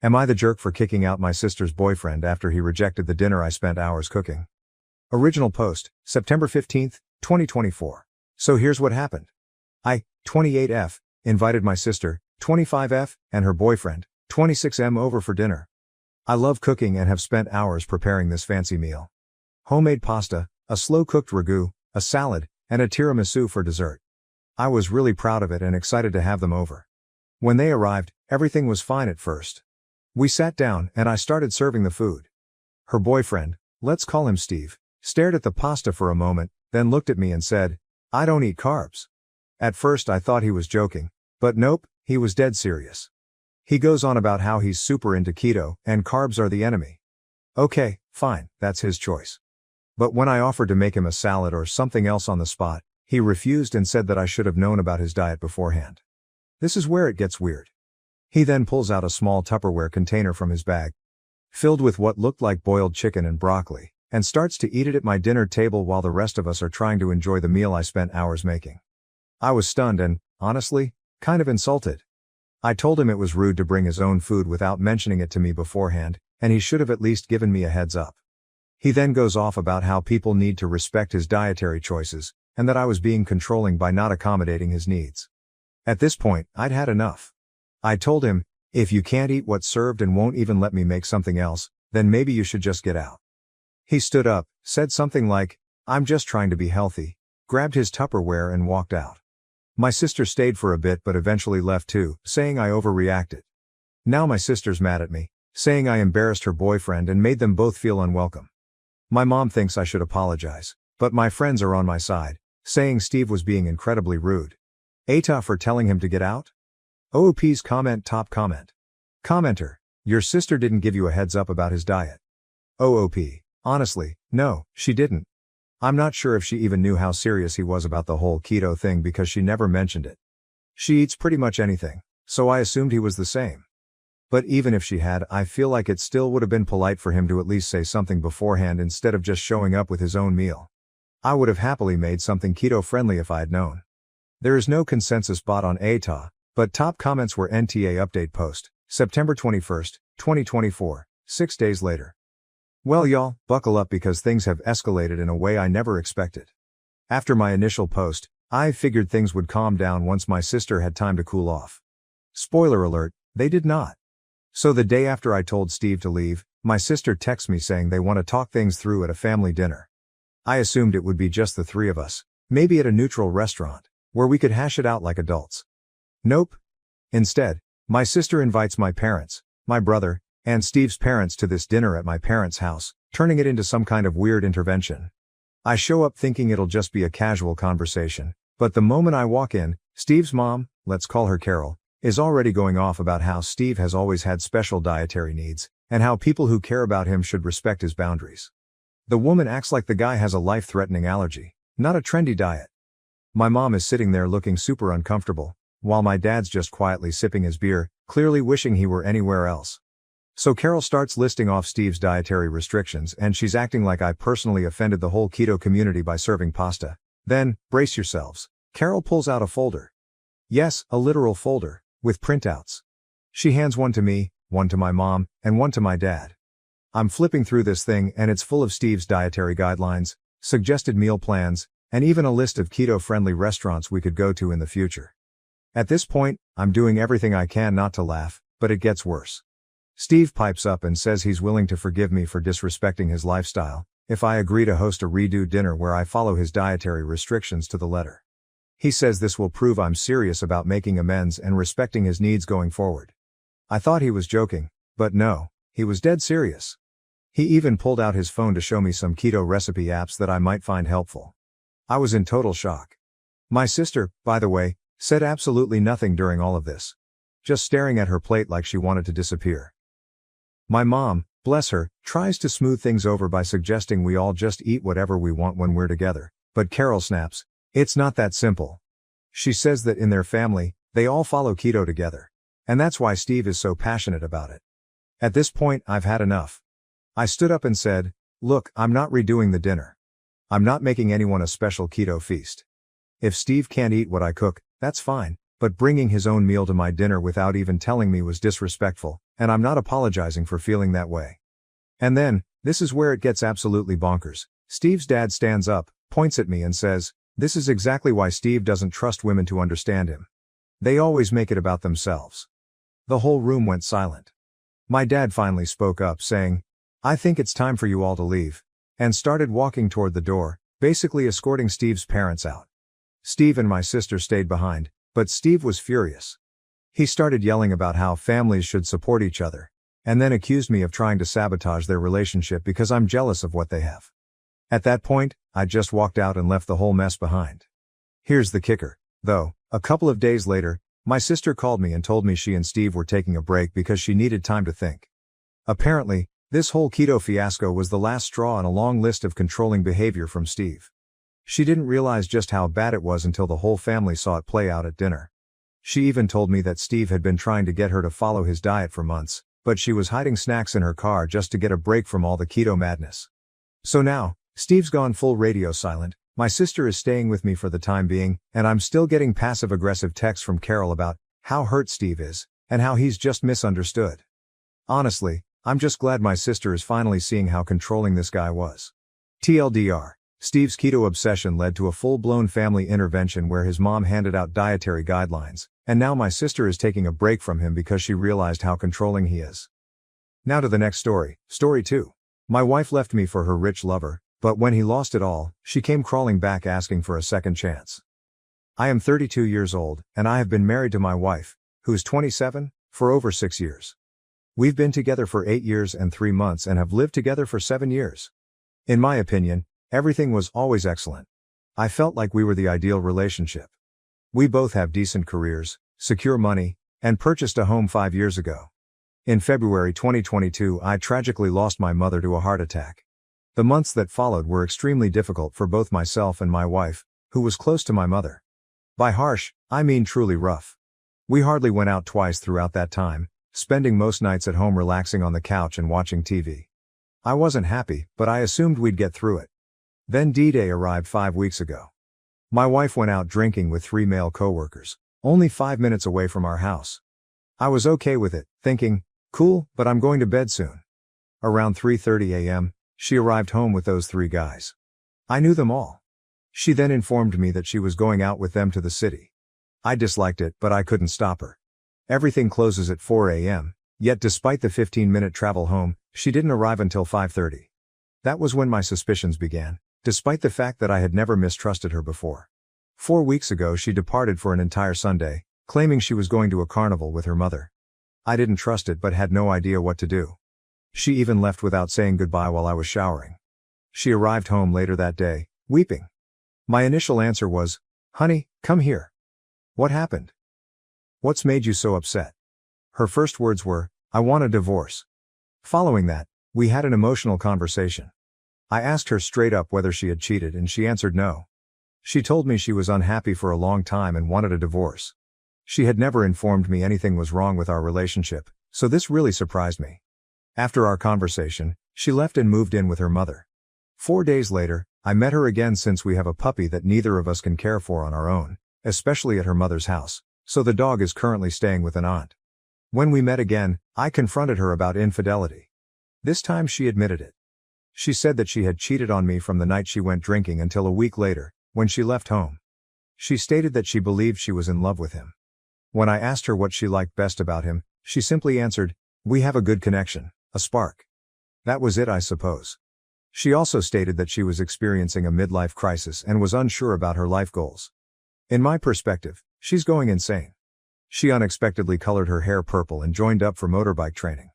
Am I the jerk for kicking out my sister's boyfriend after he rejected the dinner I spent hours cooking? Original post, September 15, 2024. So here's what happened. I, 28F, invited my sister, 25F, and her boyfriend, 26M over for dinner. I love cooking and have spent hours preparing this fancy meal. Homemade pasta, a slow-cooked ragu, a salad, and a tiramisu for dessert. I was really proud of it and excited to have them over. When they arrived, everything was fine at first. We sat down and I started serving the food. Her boyfriend, let's call him Steve, stared at the pasta for a moment, then looked at me and said, "I don't eat carbs." At first I thought he was joking, but nope, he was dead serious. He goes on about how he's super into keto and carbs are the enemy. Okay, fine, that's his choice. But when I offered to make him a salad or something else on the spot, he refused and said that I should have known about his diet beforehand. This is where it gets weird. He then pulls out a small Tupperware container from his bag, filled with what looked like boiled chicken and broccoli, and starts to eat it at my dinner table while the rest of us are trying to enjoy the meal I spent hours making. I was stunned and, honestly, kind of insulted. I told him it was rude to bring his own food without mentioning it to me beforehand, and he should have at least given me a heads up. He then goes off about how people need to respect his dietary choices, and that I was being controlling by not accommodating his needs. At this point, I'd had enough. I told him, if you can't eat what's served and won't even let me make something else, then maybe you should just get out. He stood up, said something like, "I'm just trying to be healthy," grabbed his Tupperware and walked out. My sister stayed for a bit but eventually left too, saying I overreacted. Now my sister's mad at me, saying I embarrassed her boyfriend and made them both feel unwelcome. My mom thinks I should apologize, but my friends are on my side, saying Steve was being incredibly rude. ATA for telling him to get out? OOP's comment. Top comment. Commenter, your sister didn't give you a heads up about his diet. OOP, honestly, no, she didn't. I'm not sure if she even knew how serious he was about the whole keto thing because she never mentioned it. She eats pretty much anything, so I assumed he was the same. But even if she had, I feel like it still would have been polite for him to at least say something beforehand instead of just showing up with his own meal. I would have happily made something keto-friendly if I had known. There is no consensus bot on ATA, but top comments were NTA update post, September 21, 2024, 6 days later. Well y'all, buckle up because things have escalated in a way I never expected. After my initial post, I figured things would calm down once my sister had time to cool off. Spoiler alert, they did not. So the day after I told Steve to leave, my sister texts me saying they want to talk things through at a family dinner. I assumed it would be just the three of us, maybe at a neutral restaurant, where we could hash it out like adults. Nope. Instead, my sister invites my parents, my brother, and Steve's parents to this dinner at my parents' house, turning it into some kind of weird intervention. I show up thinking it'll just be a casual conversation, but the moment I walk in, Steve's mom, let's call her Carol, is already going off about how Steve has always had special dietary needs, and how people who care about him should respect his boundaries. The woman acts like the guy has a life-threatening allergy, not a trendy diet. My mom is sitting there looking super uncomfortable, while my dad's just quietly sipping his beer, clearly wishing he were anywhere else. So Carol starts listing off Steve's dietary restrictions and she's acting like I personally offended the whole keto community by serving pasta. Then, brace yourselves, Carol pulls out a folder. Yes, a literal folder, with printouts. She hands one to me, one to my mom, and one to my dad. I'm flipping through this thing and it's full of Steve's dietary guidelines, suggested meal plans, and even a list of keto-friendly restaurants we could go to in the future. At this point, I'm doing everything I can not to laugh, but it gets worse. Steve pipes up and says he's willing to forgive me for disrespecting his lifestyle, if I agree to host a redo dinner where I follow his dietary restrictions to the letter. He says this will prove I'm serious about making amends and respecting his needs going forward. I thought he was joking, but no, he was dead serious. He even pulled out his phone to show me some keto recipe apps that I might find helpful. I was in total shock. My sister, by the way, said absolutely nothing during all of this. Just staring at her plate like she wanted to disappear. My mom, bless her, tries to smooth things over by suggesting we all just eat whatever we want when we're together, but Carol snaps, "It's not that simple." She says that in their family, they all follow keto together. And that's why Steve is so passionate about it. At this point, I've had enough. I stood up and said, "Look, I'm not redoing the dinner. I'm not making anyone a special keto feast. If Steve can't eat what I cook, that's fine, but bringing his own meal to my dinner without even telling me was disrespectful, and I'm not apologizing for feeling that way. And then, this is where it gets absolutely bonkers. Steve's dad stands up, points at me and says, "This is exactly why Steve doesn't trust women to understand him. They always make it about themselves." The whole room went silent. My dad finally spoke up saying, "I think it's time for you all to leave," and started walking toward the door, basically escorting Steve's parents out. Steve and my sister stayed behind, but Steve was furious. He started yelling about how families should support each other, and then accused me of trying to sabotage their relationship because I'm jealous of what they have. At that point, I just walked out and left the whole mess behind. Here's the kicker, though. A couple of days later, my sister called me and told me she and Steve were taking a break because she needed time to think. Apparently, this whole keto fiasco was the last straw in a long list of controlling behavior from Steve. She didn't realize just how bad it was until the whole family saw it play out at dinner. She even told me that Steve had been trying to get her to follow his diet for months, but she was hiding snacks in her car just to get a break from all the keto madness. So now, Steve's gone full radio silent, my sister is staying with me for the time being, and I'm still getting passive-aggressive texts from Carol about how hurt Steve is, and how he's just misunderstood. Honestly, I'm just glad my sister is finally seeing how controlling this guy was. TLDR, Steve's keto obsession led to a full-blown family intervention where his mom handed out dietary guidelines, and now my sister is taking a break from him because she realized how controlling he is. Now to the next story, story 2. My wife left me for her rich lover, but when he lost it all, she came crawling back asking for a second chance. I am 32 years old, and I have been married to my wife, who is 27, for over 6 years. We've been together for 8 years and 3 months and have lived together for 7 years. In my opinion, everything was always excellent. I felt like we were the ideal relationship. We both have decent careers, secure money, and purchased a home 5 years ago. In February 2022, I tragically lost my mother to a heart attack. The months that followed were extremely difficult for both myself and my wife, who was close to my mother. By harsh, I mean truly rough. We hardly went out twice throughout that time, spending most nights at home relaxing on the couch and watching TV. I wasn't happy, but I assumed we'd get through it. Then D-Day arrived 5 weeks ago. My wife went out drinking with 3 male coworkers, only 5 minutes away from our house. I was okay with it, thinking, cool, but I'm going to bed soon. Around 3:30 a.m., she arrived home with those 3 guys. I knew them all. She then informed me that she was going out with them to the city. I disliked it, but I couldn't stop her. Everything closes at 4 a.m., yet despite the 15-minute travel home, she didn't arrive until 5:30. That was when my suspicions began, despite the fact that I had never mistrusted her before. 4 weeks ago she departed for an entire Sunday, claiming she was going to a carnival with her mother. I didn't trust it but had no idea what to do. She even left without saying goodbye while I was showering. She arrived home later that day, weeping. My initial answer was, "Honey, come here. What happened? What's made you so upset?" Her first words were, "I want a divorce." Following that, we had an emotional conversation. I asked her straight up whether she had cheated and she answered no. She told me she was unhappy for a long time and wanted a divorce. She had never informed me anything was wrong with our relationship, so this really surprised me. After our conversation, she left and moved in with her mother. 4 days later, I met her again since we have a puppy that neither of us can care for on our own, especially at her mother's house, so the dog is currently staying with an aunt. When we met again, I confronted her about infidelity. This time she admitted it. She said that she had cheated on me from the night she went drinking until a week later, when she left home. She stated that she believed she was in love with him. When I asked her what she liked best about him, she simply answered, "We have a good connection, a spark." That was it, I suppose. She also stated that she was experiencing a midlife crisis and was unsure about her life goals. In my perspective, she's going insane. She unexpectedly colored her hair purple and joined up for motorbike training.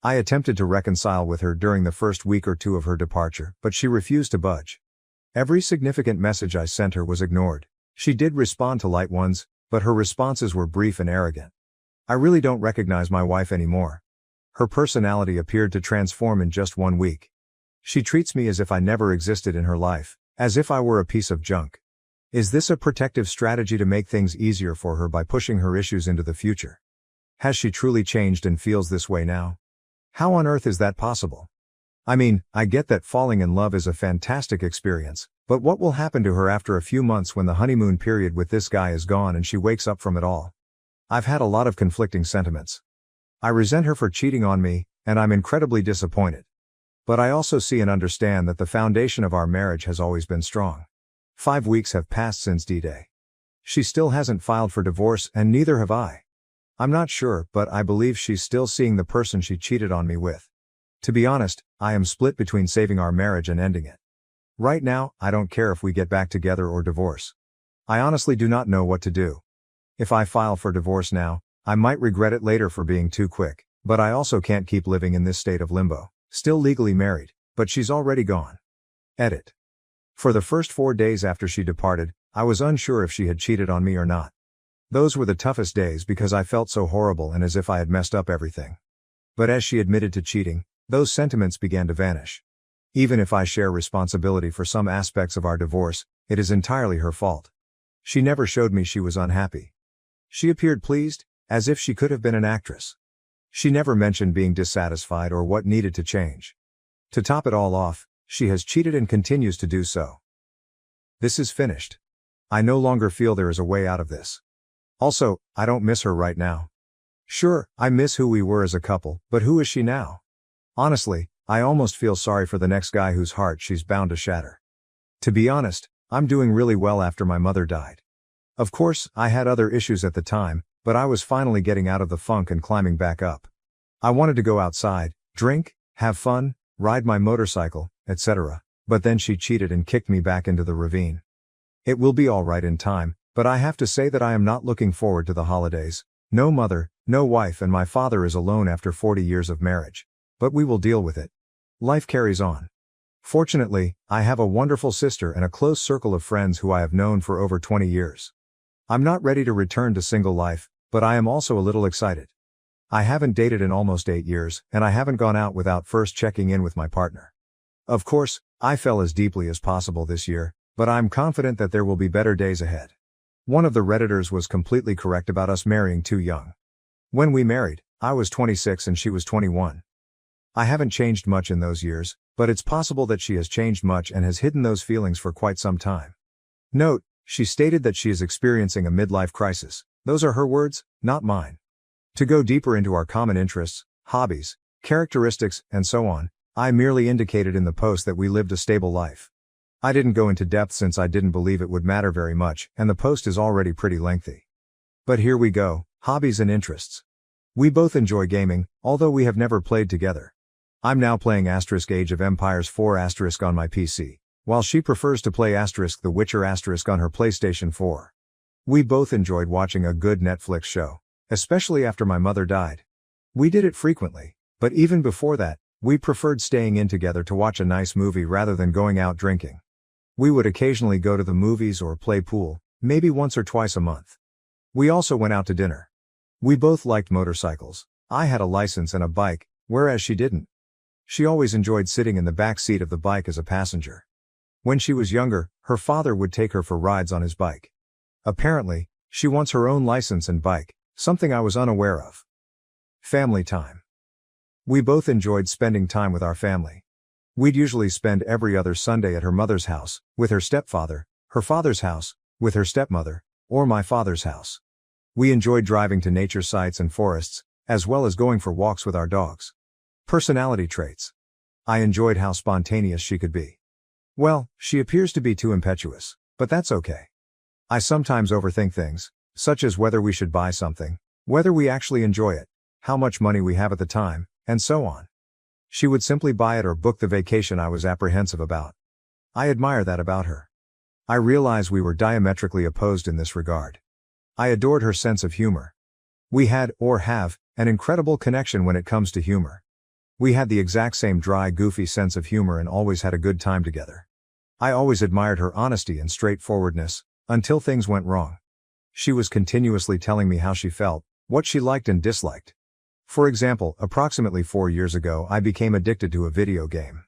I attempted to reconcile with her during the first week or 2 of her departure, but she refused to budge. Every significant message I sent her was ignored. She did respond to light ones, but her responses were brief and arrogant. I really don't recognize my wife anymore. Her personality appeared to transform in just 1 week. She treats me as if I never existed in her life, as if I were a piece of junk. Is this a protective strategy to make things easier for her by pushing her issues into the future? Has she truly changed and feels this way now? How on earth is that possible? I mean, I get that falling in love is a fantastic experience, but what will happen to her after a few months when the honeymoon period with this guy is gone and she wakes up from it all? I've had a lot of conflicting sentiments. I resent her for cheating on me, and I'm incredibly disappointed. But I also see and understand that the foundation of our marriage has always been strong. 5 weeks have passed since D-Day. She still hasn't filed for divorce, and neither have I. I'm not sure, but I believe she's still seeing the person she cheated on me with. To be honest, I am split between saving our marriage and ending it. Right now, I don't care if we get back together or divorce. I honestly do not know what to do. If I file for divorce now, I might regret it later for being too quick, but I also can't keep living in this state of limbo. Still legally married, but she's already gone. Edit. For the first 4 days after she departed, I was unsure if she had cheated on me or not. Those were the toughest days because I felt so horrible and as if I had messed up everything. But as she admitted to cheating, those sentiments began to vanish. Even if I share responsibility for some aspects of our divorce, it is entirely her fault. She never showed me she was unhappy. She appeared pleased, as if she could have been an actress. She never mentioned being dissatisfied or what needed to change. To top it all off, she has cheated and continues to do so. This is finished. I no longer feel there is a way out of this. Also, I don't miss her right now. Sure, I miss who we were as a couple, but who is she now? Honestly, I almost feel sorry for the next guy whose heart she's bound to shatter. To be honest, I'm doing really well after my mother died. Of course, I had other issues at the time, but I was finally getting out of the funk and climbing back up. I wanted to go outside, drink, have fun, ride my motorcycle, etc. But then she cheated and kicked me back into the ravine. It will be all right in time, but I have to say that I am not looking forward to the holidays. No mother, no wife, and my father is alone after 40 years of marriage. But we will deal with it. Life carries on. Fortunately, I have a wonderful sister and a close circle of friends who I have known for over 20 years. I'm not ready to return to single life, but I am also a little excited. I haven't dated in almost 8 years, and I haven't gone out without first checking in with my partner. Of course, I fell as deeply as possible this year, but I'm confident that there will be better days ahead. One of the Redditors was completely correct about us marrying too young. When we married, I was 26 and she was 21. I haven't changed much in those years, but it's possible that she has changed much and has hidden those feelings for quite some time. Note, she stated that she is experiencing a midlife crisis. Those are her words, not mine. To go deeper into our common interests, hobbies, characteristics, and so on, I merely indicated in the post that we lived a stable life. I didn't go into depth since I didn't believe it would matter very much, and the post is already pretty lengthy. But here we go, hobbies and interests. We both enjoy gaming, although we have never played together. I'm now playing Age of Empires 4 on my PC, while she prefers to play The Witcher on her PlayStation 4. We both enjoyed watching a good Netflix show, especially after my mother died. We did it frequently, but even before that, we preferred staying in together to watch a nice movie rather than going out drinking. We would occasionally go to the movies or play pool, maybe once or twice a month. We also went out to dinner. We both liked motorcycles. I had a license and a bike, whereas she didn't. She always enjoyed sitting in the back seat of the bike as a passenger. When she was younger, her father would take her for rides on his bike. Apparently, she wants her own license and bike, something I was unaware of. Family time. We both enjoyed spending time with our family. We'd usually spend every other Sunday at her mother's house, with her stepfather, her father's house, with her stepmother, or my father's house. We enjoyed driving to nature sites and forests, as well as going for walks with our dogs. Personality traits. I enjoyed how spontaneous she could be. Well, she appears to be too impetuous, but that's okay. I sometimes overthink things, such as whether we should buy something, whether we actually enjoy it, how much money we have at the time, and so on. She would simply buy it or book the vacation I was apprehensive about. I admire that about her. I realize we were diametrically opposed in this regard. I adored her sense of humor. We had, or have, an incredible connection when it comes to humor. We had the exact same dry, goofy sense of humor and always had a good time together. I always admired her honesty and straightforwardness, until things went wrong. She was continuously telling me how she felt, what she liked and disliked. For example, approximately 4 years ago I became addicted to a video game.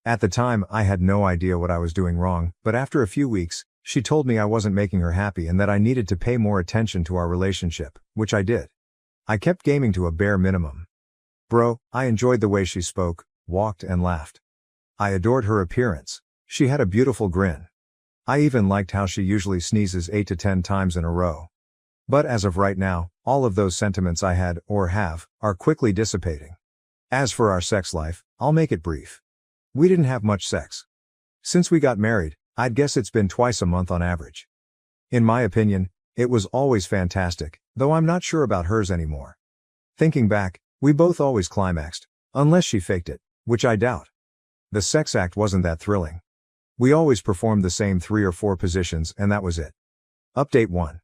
At the time, I had no idea what I was doing wrong, but after a few weeks, she told me I wasn't making her happy and that I needed to pay more attention to our relationship, which I did. I kept gaming to a bare minimum. Bro, I enjoyed the way she spoke, walked and laughed. I adored her appearance. She had a beautiful grin. I even liked how she usually sneezes 8 to 10 times in a row. But as of right now, all of those sentiments I had, or have, are quickly dissipating. As for our sex life, I'll make it brief. We didn't have much sex. Since we got married, I'd guess it's been twice a month on average. In my opinion, it was always fantastic, though I'm not sure about hers anymore. Thinking back, we both always climaxed, unless she faked it, which I doubt. The sex act wasn't that thrilling. We always performed the same 3 or 4 positions and that was it. Update 1.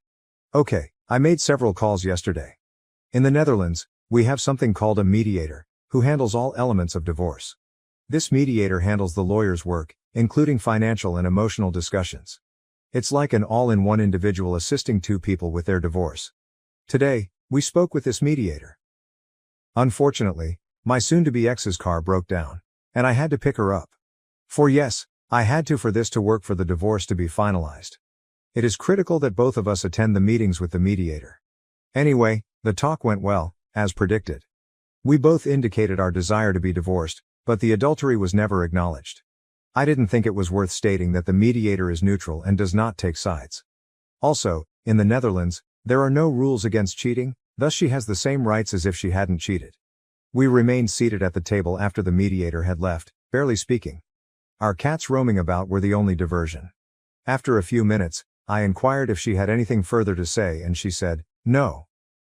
Okay, I made several calls yesterday. In the Netherlands, we have something called a mediator, who handles all elements of divorce. This mediator handles the lawyer's work, including financial and emotional discussions. It's like an all-in-one individual assisting 2 people with their divorce. Today, we spoke with this mediator. Unfortunately, my soon-to-be ex's car broke down, and I had to pick her up. For yes, I had to for this to work for the divorce to be finalized. It is critical that both of us attend the meetings with the mediator. Anyway, the talk went well, as predicted. We both indicated our desire to be divorced, but the adultery was never acknowledged. I didn't think it was worth stating that the mediator is neutral and does not take sides. Also, in the Netherlands, there are no rules against cheating, thus she has the same rights as if she hadn't cheated. We remained seated at the table after the mediator had left, barely speaking. Our cats roaming about were the only diversion. After a few minutes, I inquired if she had anything further to say and she said, no.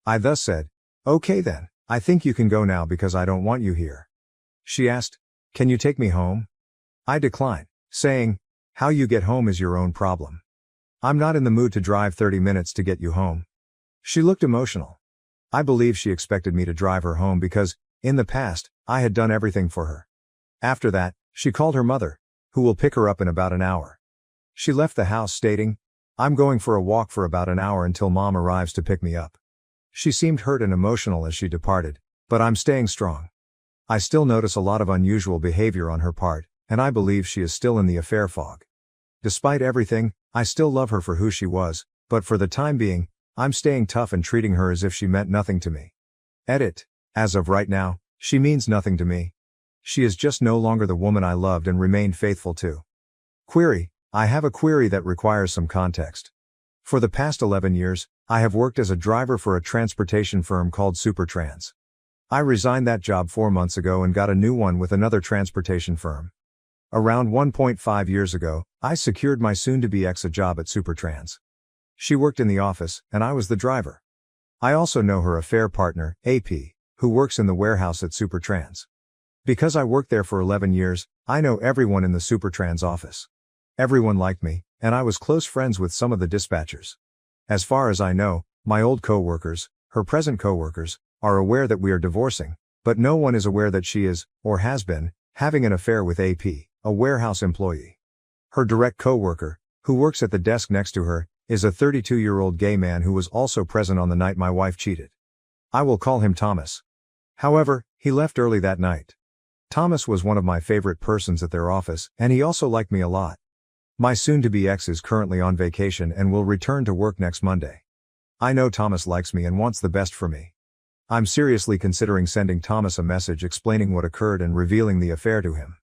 I thus said, okay then, I think you can go now because I don't want you here. She asked, can you take me home? I declined, saying, how you get home is your own problem. I'm not in the mood to drive 30 minutes to get you home. She looked emotional. I believe she expected me to drive her home because, in the past, I had done everything for her. After that, she called her mother, who will pick her up in about an hour. She left the house stating, I'm going for a walk for about an hour until mom arrives to pick me up. She seemed hurt and emotional as she departed, but I'm staying strong. I still notice a lot of unusual behavior on her part, and I believe she is still in the affair fog. Despite everything, I still love her for who she was, but for the time being, I'm staying tough and treating her as if she meant nothing to me. Edit. As of right now, she means nothing to me. She is just no longer the woman I loved and remained faithful to. Query. I have a query that requires some context. For the past 11 years, I have worked as a driver for a transportation firm called Supertrans. I resigned that job 4 months ago and got a new one with another transportation firm. Around 1.5 years ago, I secured my soon-to-be ex a job at Supertrans. She worked in the office, and I was the driver. I also know her affair partner, AP, who works in the warehouse at Supertrans. Because I worked there for 11 years, I know everyone in the Supertrans office. Everyone liked me, and I was close friends with some of the dispatchers. As far as I know, my old co-workers, her present co-workers, are aware that we are divorcing, but no one is aware that she is, or has been, having an affair with AP, a warehouse employee. Her direct co-worker, who works at the desk next to her, is a 32-year-old gay man who was also present on the night my wife cheated. I will call him Thomas. However, he left early that night. Thomas was one of my favorite persons at their office, and he also liked me a lot. My soon-to-be ex is currently on vacation and will return to work next Monday. I know Thomas likes me and wants the best for me. I'm seriously considering sending Thomas a message explaining what occurred and revealing the affair to him.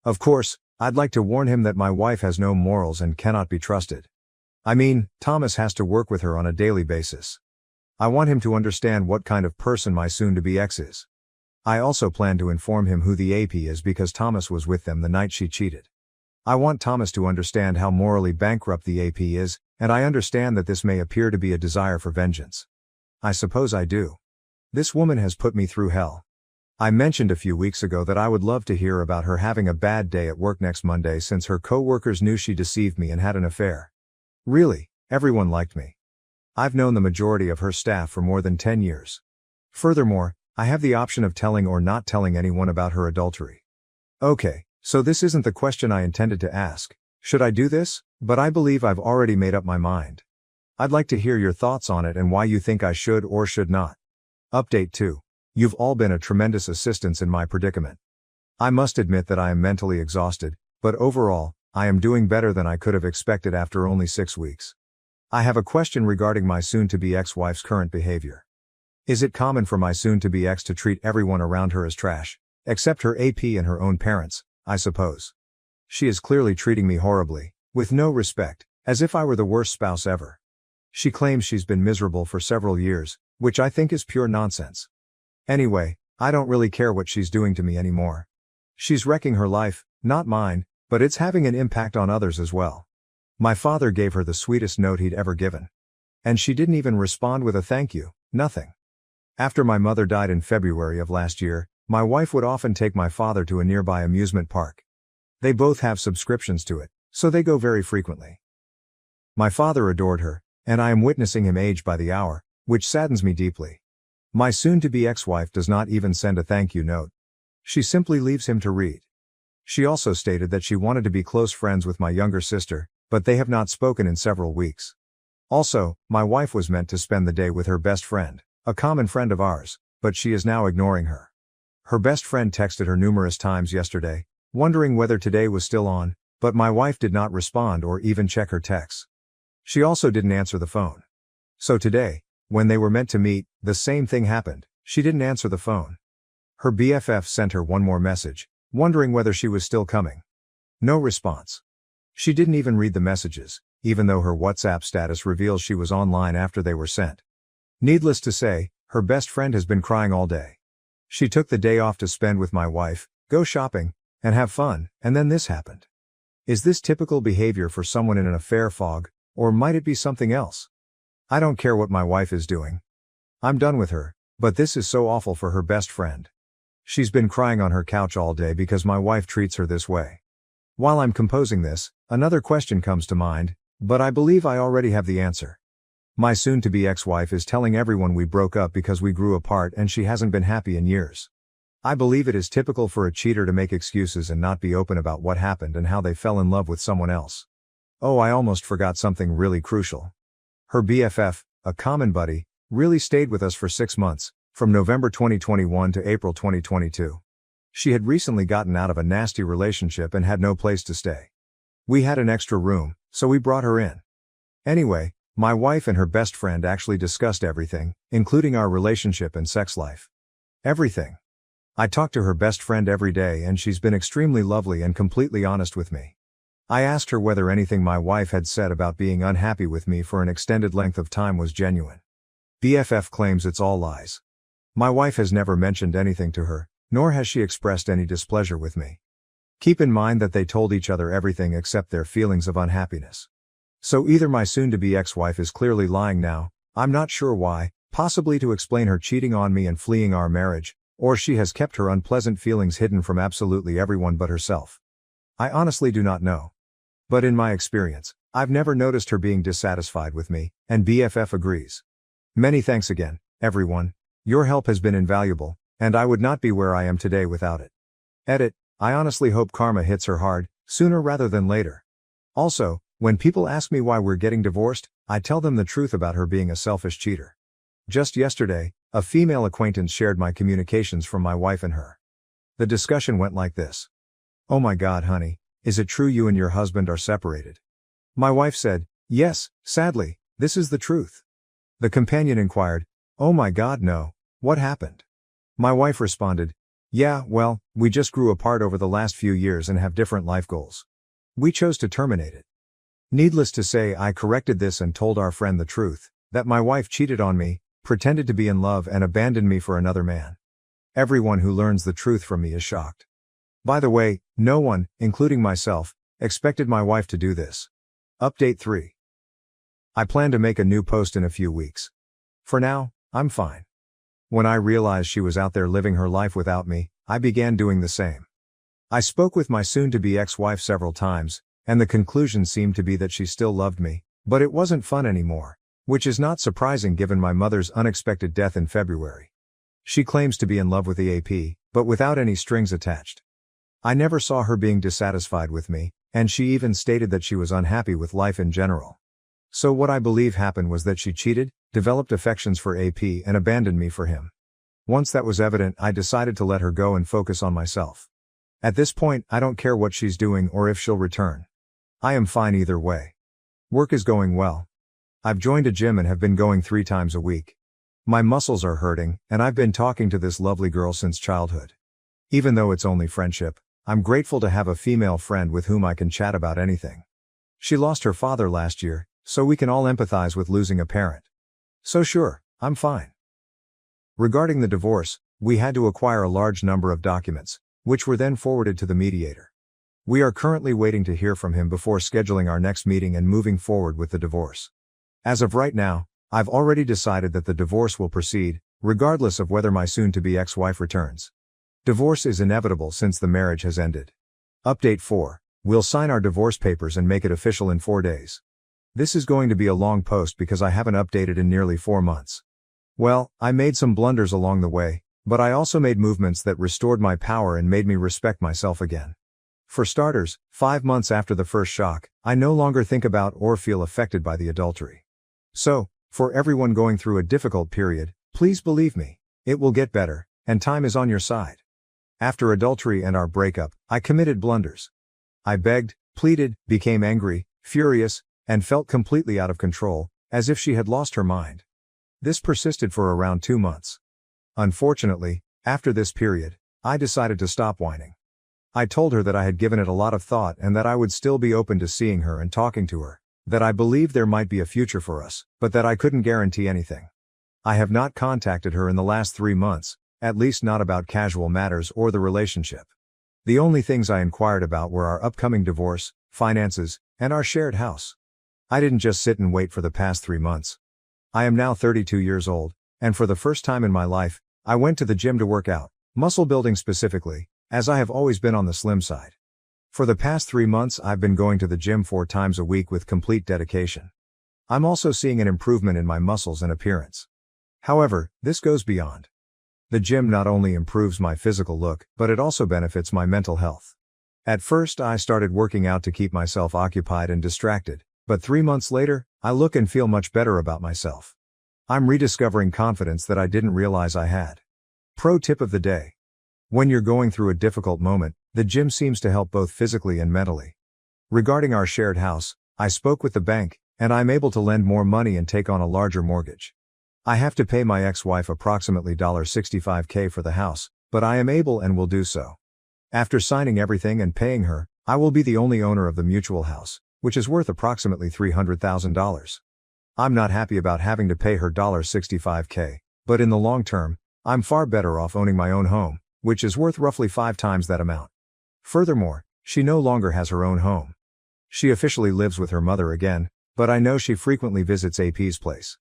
Of course, I'd like to warn him that my wife has no morals and cannot be trusted. I mean, Thomas has to work with her on a daily basis. I want him to understand what kind of person my soon-to-be ex is. I also plan to inform him who the AP is because Thomas was with them the night she cheated. I want Thomas to understand how morally bankrupt the AP is, and I understand that this may appear to be a desire for vengeance. I suppose I do. This woman has put me through hell. I mentioned a few weeks ago that I would love to hear about her having a bad day at work next Monday since her co-workers knew she deceived me and had an affair. Really, everyone liked me. I've known the majority of her staff for more than 10 years. Furthermore, I have the option of telling or not telling anyone about her adultery. Okay. So this isn't the question I intended to ask. Should I do this? But I believe I've already made up my mind. I'd like to hear your thoughts on it and why you think I should or should not. Update 2. You've all been a tremendous assistance in my predicament. I must admit that I am mentally exhausted, but overall, I am doing better than I could have expected after only 6 weeks. I have a question regarding my soon-to-be ex-wife's current behavior. Is it common for my soon-to-be ex to treat everyone around her as trash, except her AP and her own parents, I suppose? She is clearly treating me horribly, with no respect, as if I were the worst spouse ever. She claims she's been miserable for several years, which I think is pure nonsense. Anyway, I don't really care what she's doing to me anymore. She's wrecking her life, not mine, but it's having an impact on others as well. My father gave her the sweetest note he'd ever given. And she didn't even respond with a thank you, nothing. After my mother died in February of last year, my wife would often take my father to a nearby amusement park. They both have subscriptions to it, so they go very frequently. My father adored her, and I am witnessing him age by the hour, which saddens me deeply. My soon-to-be ex-wife does not even send a thank you note. She simply leaves him to read. She also stated that she wanted to be close friends with my younger sister, but they have not spoken in several weeks. Also, my wife was meant to spend the day with her best friend, a common friend of ours, but she is now ignoring her. Her best friend texted her numerous times yesterday, wondering whether today was still on, but my wife did not respond or even check her texts. She also didn't answer the phone. So today, when they were meant to meet, the same thing happened. She didn't answer the phone. Her BFF sent her one more message, wondering whether she was still coming. No response. She didn't even read the messages, even though her WhatsApp status reveals she was online after they were sent. Needless to say, her best friend has been crying all day. She took the day off to spend with my wife, go shopping, and have fun, and then this happened. Is this typical behavior for someone in an affair fog, or might it be something else? I don't care what my wife is doing. I'm done with her, but this is so awful for her best friend. She's been crying on her couch all day because my wife treats her this way. While I'm composing this, another question comes to mind, but I believe I already have the answer. My soon-to-be ex-wife is telling everyone we broke up because we grew apart and she hasn't been happy in years. I believe it is typical for a cheater to make excuses and not be open about what happened and how they fell in love with someone else. Oh, I almost forgot something really crucial. Her BFF, a common buddy, really stayed with us for 6 months, from November 2021 to April 2022. She had recently gotten out of a nasty relationship and had no place to stay. We had an extra room, so we brought her in. Anyway, my wife and her best friend actually discussed everything, including our relationship and sex life. Everything. I talk to her best friend every day and she's been extremely lovely and completely honest with me. I asked her whether anything my wife had said about being unhappy with me for an extended length of time was genuine. BFF claims it's all lies. My wife has never mentioned anything to her, nor has she expressed any displeasure with me. Keep in mind that they told each other everything except their feelings of unhappiness. So either my soon-to-be ex-wife is clearly lying now, I'm not sure why, possibly to explain her cheating on me and fleeing our marriage, or she has kept her unpleasant feelings hidden from absolutely everyone but herself. I honestly do not know. But in my experience, I've never noticed her being dissatisfied with me, and BFF agrees. Many thanks again, everyone. Your help has been invaluable, and I would not be where I am today without it. Edit, I honestly hope karma hits her hard, sooner rather than later. Also, when people ask me why we're getting divorced, I tell them the truth about her being a selfish cheater. Just yesterday, a female acquaintance shared my communications from my wife and her. The discussion went like this. Oh my God, honey, is it true you and your husband are separated? My wife said, yes, sadly, this is the truth. The companion inquired, oh my God, no, what happened? My wife responded, yeah, well, we just grew apart over the last few years and have different life goals. We chose to terminate it. Needless to say, I corrected this and told our friend the truth, that my wife cheated on me, pretended to be in love and abandoned me for another man. Everyone who learns the truth from me is shocked. By the way, no one, including myself, expected my wife to do this. Update 3. I plan to make a new post in a few weeks. For now, I'm fine. When I realized she was out there living her life without me, I began doing the same. I spoke with my soon-to-be ex-wife several times, and the conclusion seemed to be that she still loved me, but it wasn't fun anymore, which is not surprising given my mother's unexpected death in February. She claims to be in love with the AP, but without any strings attached. I never saw her being dissatisfied with me, and she even stated that she was unhappy with life in general. So what I believe happened was that she cheated, developed affections for AP and abandoned me for him. Once that was evident, I decided to let her go and focus on myself. At this point, I don't care what she's doing or if she'll return. I am fine either way. Work is going well. I've joined a gym and have been going 3 times a week. My muscles are hurting, and I've been talking to this lovely girl since childhood. Even though it's only friendship, I'm grateful to have a female friend with whom I can chat about anything. She lost her father last year, So we can all empathize with losing a parent. So sure, I'm fine. Regarding the divorce, we had to acquire a large number of documents, which were then forwarded to the mediator. We are currently waiting to hear from him before scheduling our next meeting and moving forward with the divorce. As of right now, I've already decided that the divorce will proceed, regardless of whether my soon-to-be ex-wife returns. Divorce is inevitable since the marriage has ended. Update 4. We'll sign our divorce papers and make it official in 4 days. This is going to be a long post because I haven't updated in nearly 4 months. Well, I made some blunders along the way, but I also made movements that restored my power and made me respect myself again. For starters, 5 months after the first shock, I no longer think about or feel affected by the adultery. So, for everyone going through a difficult period, please believe me, it will get better, and time is on your side. After adultery and our breakup, I committed blunders. I begged, pleaded, became angry, furious, and felt completely out of control, as if she had lost her mind. This persisted for around 2 months. Unfortunately, after this period, I decided to stop whining. I told her that I had given it a lot of thought and that I would still be open to seeing her and talking to her, that I believed there might be a future for us, but that I couldn't guarantee anything. I have not contacted her in the last 3 months, at least not about casual matters or the relationship. The only things I inquired about were our upcoming divorce, finances, and our shared house. I didn't just sit and wait for the past 3 months. I am now 32 years old, and for the first time in my life, I went to the gym to work out, muscle building specifically, as I have always been on the slim side. For the past 3 months I've been going to the gym 4 times a week with complete dedication. I'm also seeing an improvement in my muscles and appearance. However, this goes beyond. The gym not only improves my physical look, but it also benefits my mental health. At first I started working out to keep myself occupied and distracted, but 3 months later, I look and feel much better about myself. I'm rediscovering confidence that I didn't realize I had. Pro tip of the day. When you're going through a difficult moment, the gym seems to help both physically and mentally. Regarding our shared house, I spoke with the bank, and I'm able to lend more money and take on a larger mortgage. I have to pay my ex-wife approximately $65K for the house, but I am able and will do so. After signing everything and paying her, I will be the only owner of the mutual house, which is worth approximately $300,000. I'm not happy about having to pay her $65K, but in the long term, I'm far better off owning my own home, which is worth roughly 5 times that amount. Furthermore, she no longer has her own home. She officially lives with her mother again, but I know she frequently visits AP's place.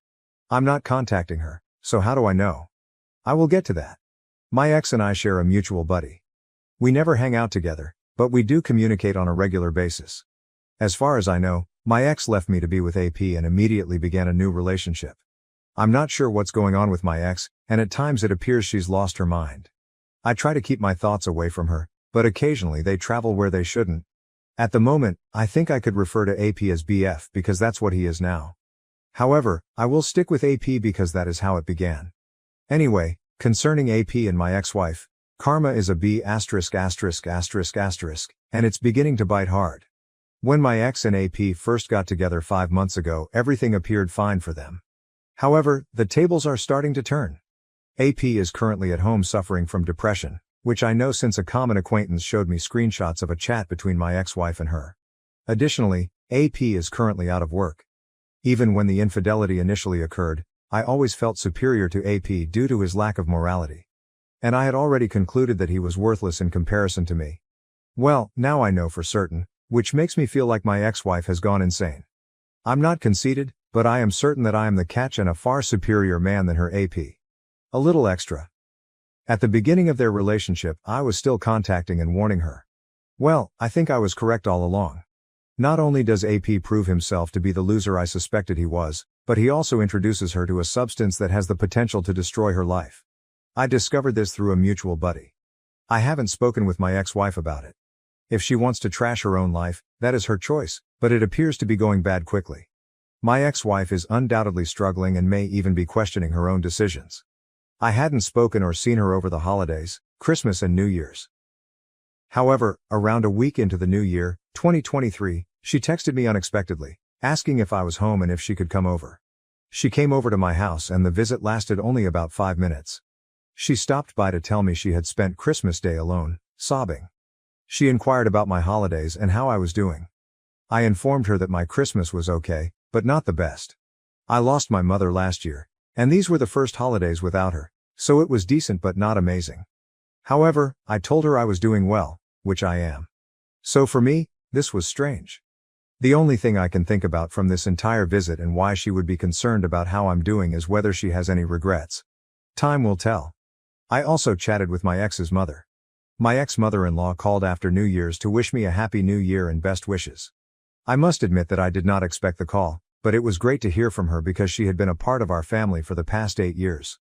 I'm not contacting her, so how do I know? I will get to that. My ex and I share a mutual buddy. We never hang out together, but we do communicate on a regular basis. As far as I know, my ex left me to be with AP and immediately began a new relationship. I'm not sure what's going on with my ex, and at times it appears she's lost her mind. I try to keep my thoughts away from her, but occasionally they travel where they shouldn't. At the moment, I think I could refer to AP as BF because that's what he is now. However, I will stick with AP because that is how it began. Anyway, concerning AP and my ex-wife, karma is a B********, and it's beginning to bite hard. When my ex and AP first got together 5 months ago, everything appeared fine for them. However, the tables are starting to turn. AP is currently at home suffering from depression, which I know since a common acquaintance showed me screenshots of a chat between my ex-wife and her. Additionally, AP is currently out of work. Even when the infidelity initially occurred, I always felt superior to AP due to his lack of morality. And I had already concluded that he was worthless in comparison to me. Well, now I know for certain, which makes me feel like my ex-wife has gone insane. I'm not conceited, but I am certain that I am the catch and a far superior man than her AP. A little extra. At the beginning of their relationship, I was still contacting and warning her. Well, I think I was correct all along. Not only does AP prove himself to be the loser I suspected he was, but he also introduces her to a substance that has the potential to destroy her life. I discovered this through a mutual buddy. I haven't spoken with my ex-wife about it. If she wants to trash her own life, that is her choice, but it appears to be going bad quickly. My ex-wife is undoubtedly struggling and may even be questioning her own decisions. I hadn't spoken or seen her over the holidays, Christmas and New Year's. However, around a week into the new year, 2023, she texted me unexpectedly, asking if I was home and if she could come over. She came over to my house and the visit lasted only about 5 minutes. She stopped by to tell me she had spent Christmas Day alone, sobbing. She inquired about my holidays and how I was doing. I informed her that my Christmas was okay, but not the best. I lost my mother last year, and these were the first holidays without her, so it was decent but not amazing. However, I told her I was doing well, which I am. So for me, this was strange. The only thing I can think about from this entire visit and why she would be concerned about how I'm doing is whether she has any regrets. Time will tell. I also chatted with my ex's mother. My ex-mother-in-law called after New Year's to wish me a happy new year and best wishes. I must admit that I did not expect the call, but it was great to hear from her because she had been a part of our family for the past 8 years.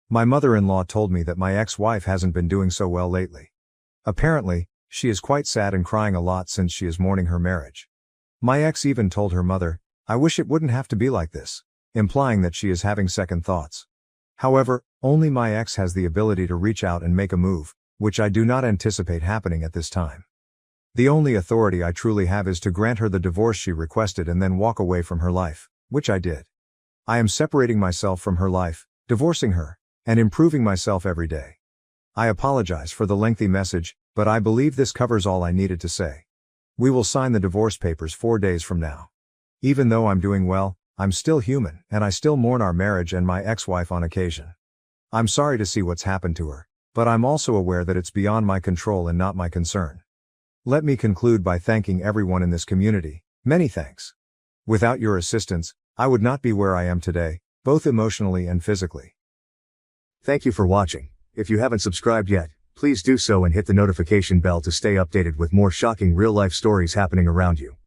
My mother-in-law told me that my ex-wife hasn't been doing so well lately. Apparently, she is quite sad and crying a lot since she is mourning her marriage. My ex even told her mother, "I wish it wouldn't have to be like this," implying that she is having second thoughts. However, only my ex has the ability to reach out and make a move, which I do not anticipate happening at this time. The only authority I truly have is to grant her the divorce she requested and then walk away from her life, which I did. I am separating myself from her life, divorcing her, and improving myself every day. I apologize for the lengthy message, but I believe this covers all I needed to say. We will sign the divorce papers 4 days from now. Even though I'm doing well, I'm still human, and I still mourn our marriage and my ex-wife on occasion. I'm sorry to see what's happened to her, but I'm also aware that it's beyond my control and not my concern. Let me conclude by thanking everyone in this community. Many thanks. Without your assistance, I would not be where I am today, both emotionally and physically. Thank you for watching. If you haven't subscribed yet, please do so and hit the notification bell to stay updated with more shocking real-life stories happening around you.